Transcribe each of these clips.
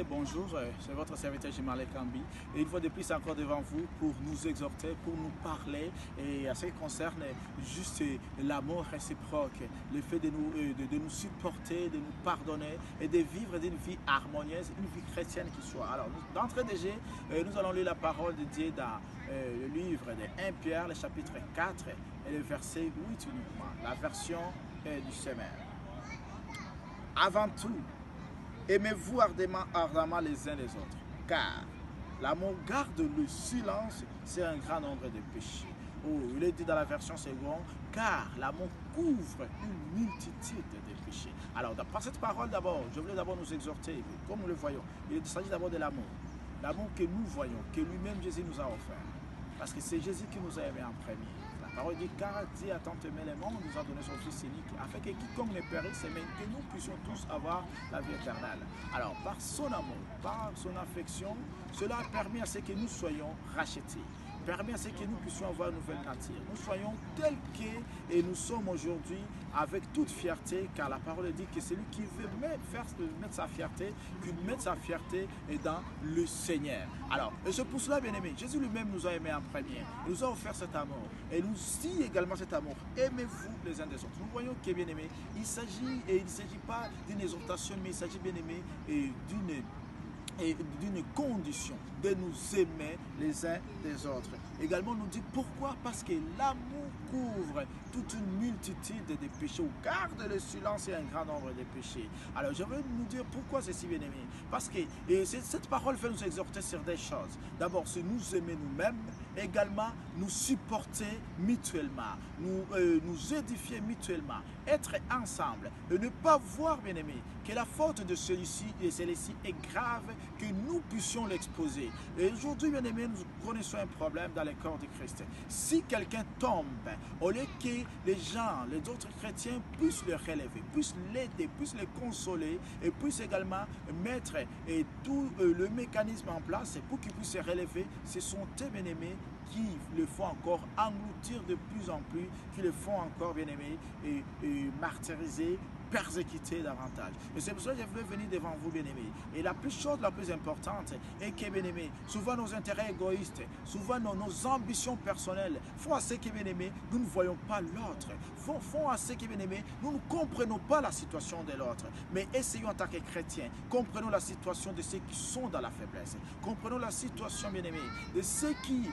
bien-aimés, bonjour, c'est votre serviteur Jimale Kambi et une fois de plus encore devant vous pour nous exhorter, pour nous parler et à ce qui concerne juste l'amour réciproque, le fait de nous supporter, de nous pardonner et de vivre d'une vie harmonieuse, une vie chrétienne qui soit. Alors, d'entrée de jeu, nous allons lire la parole de Dieu dans le livre de 1 Pierre, le chapitre 4 et le verset 8 uniquement, la version du Semeur. Avant tout, aimez-vous ardemment les uns les autres, car l'amour garde le silence sur un grand nombre de péchés. Oh, il est dit dans la version seconde, car l'amour couvre une multitude de péchés. Alors, par cette parole d'abord, je voulais d'abord nous exhorter, comme nous le voyons, il s'agit d'abord de l'amour. L'amour que nous voyons, que lui-même Jésus nous a offert. Parce que c'est Jésus qui nous a aimés en premier. La parole dit, car Dieu a tant aimé les mondes, nous a donné son Fils unique, afin que quiconque ne périsse, mais que nous puissions tous avoir la vie éternelle. Alors, par son amour, par son affection, cela a permis à ce que nous soyons rachetés. Permet à ce que nous puissions avoir une nouvelle nature. Nous soyons tels que et nous sommes aujourd'hui avec toute fierté, car la parole dit que celui qui veut mettre sa fierté, qu'il mette sa fierté dans le Seigneur. Alors, et c'est pour cela, bien aimé, Jésus lui-même nous a aimés en premier. Il nous a offert cet amour. Et nous dit également cet amour. Aimez-vous les uns des autres. Nous voyons que, bien aimé, il ne s'agit pas d'une exhortation, mais il s'agit, bien aimé, d'une condition de nous aimer les uns des autres. Également, nous dit pourquoi? Parce que l'amour couvre toute une multitude de péchés, ou garde le silence et un grand nombre de péchés. Alors, je veux nous dire pourquoi ceci, bien aimé. Parce que cette parole fait nous exhorter sur des choses. D'abord, c'est nous aimer nous-mêmes, également nous supporter mutuellement, nous édifier mutuellement, être ensemble, et ne pas voir, bien aimé, que la faute de celui-ci et celle-ci est grave, que nous puissions l'exposer. Et aujourd'hui, bien aimé, nous connaissons un problème dans le corps de Christ. Si quelqu'un tombe, au lieu que les gens, les autres chrétiens puissent le relever, puissent l'aider, puissent le consoler et puissent également mettre tout le mécanisme en place pour qu'ils puissent se relever, ce sont eux, bien aimés, qui le font encore engloutir de plus en plus, qui le font encore, bien aimé, martyriser, persécuter davantage. Et c'est pour ça que je voulais venir devant vous, bien-aimés. Et la chose la plus importante est que, bien-aimés, souvent nos intérêts égoïstes, souvent nos ambitions personnelles font à ce que, bien-aimés, nous ne voyons pas l'autre. Font à ce que, bien-aimés, nous ne comprenons pas la situation de l'autre. Mais essayons en tant que chrétiens, comprenons la situation de ceux qui sont dans la faiblesse. Comprenons la situation, bien-aimés, de ceux qui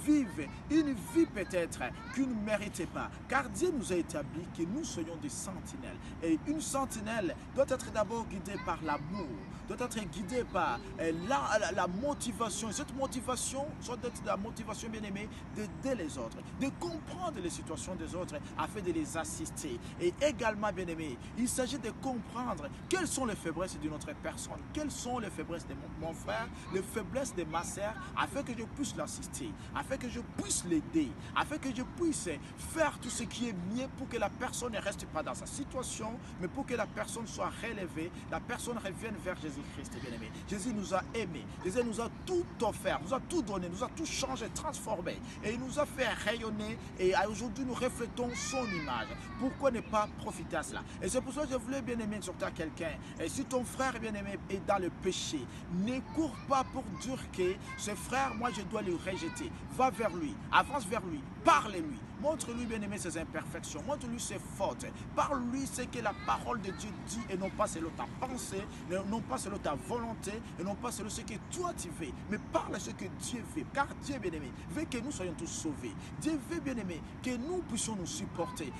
vivent une vie peut-être qu'ils ne méritaient pas. Car Dieu nous a établi que nous soyons des sentinelles. Et une sentinelle doit être d'abord guidée par l'amour, doit être guidée par la motivation. Et cette motivation doit être la motivation, bien aimée, d'aider les autres, de comprendre les situations des autres afin de les assister. Et également, bien aimé, il s'agit de comprendre quelles sont les faiblesses de notre personne, quelles sont les faiblesses de mon frère, les faiblesses de ma sœur, afin que je puisse l'assister, afin que je puisse l'aider, afin que je puisse faire tout ce qui est mieux pour que la personne ne reste pas dans sa situation, mais pour que la personne soit relevée, la personne revienne vers Jésus-Christ, bien-aimé. Jésus nous a aimés, Jésus nous a tout offert, nous a tout donné, nous a tout changé, transformé, et il nous a fait rayonner, et aujourd'hui nous reflétons son image. Pourquoi ne pas profiter à cela? Et c'est pour ça que je voulais, bien-aimé, exhorter à quelqu'un, et si ton frère, bien-aimé, est dans le péché, ne cours pas pour dire que ce frère, moi je dois le rejeter. Va vers lui, avance vers lui, parle-lui. Montre-lui, bien-aimé, ses imperfections. Montre-lui ses fautes. Parle-lui ce que la parole de Dieu dit et non pas selon ta pensée, non pas selon ta volonté et non pas selon ce que toi tu veux. Mais parle ce que Dieu veut. Car Dieu, bien-aimé, veut que nous soyons tous sauvés. Dieu veut, bien-aimé, que nous puissions nous supporter.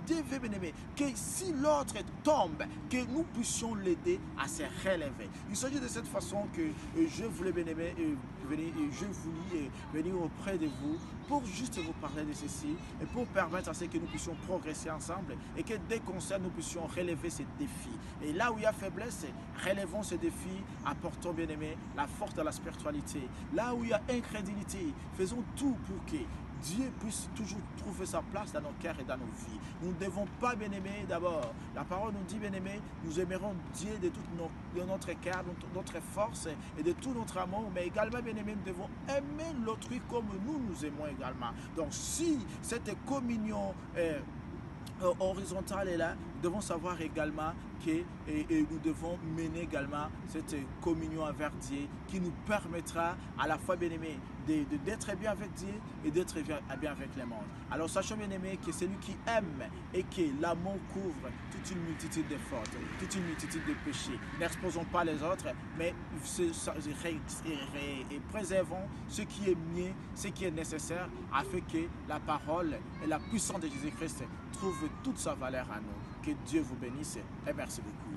Dieu veut, bien-aimé, que si l'autre tombe, que nous puissions l'aider à se relever. Il s'agit de cette façon que je voulais, bien-aimé, venir auprès de vous pour juste vous parler de ceci et pour permettre à ce que nous puissions progresser ensemble et que dès qu'on sait, nous puissions relever ces défis. Et là où il y a faiblesse, relevons ces défis, apportons, bien aimé, la force de la spiritualité. Là où il y a incrédulité, faisons tout pour que Dieu puisse toujours trouver sa place dans nos cœurs et dans nos vies. Nous ne devons pas, bien aimé, d'abord, la parole nous dit, bien aimé, nous aimerons Dieu de tout notre cœur, de notre force et de tout notre amour, mais également, bien aimé, nous devons aimer l'autrui comme nous nous aimons également. Donc, si cette communion horizontale est là, nous devons savoir également que et nous devons mener également cette communion avec Dieu qui nous permettra à la fois, bien aimé, d'être bien avec Dieu et d'être bien avec le monde. Alors sachons, bien aimé, que celui qui aime et que l'amour couvre toute une multitude de fautes, toute une multitude de péchés. N'exposons pas les autres, mais préservons ce qui est mieux, ce qui est nécessaire, afin que la parole et la puissance de Jésus-Christ trouve toute sa valeur à nous. Que Dieu vous bénisse et merci beaucoup.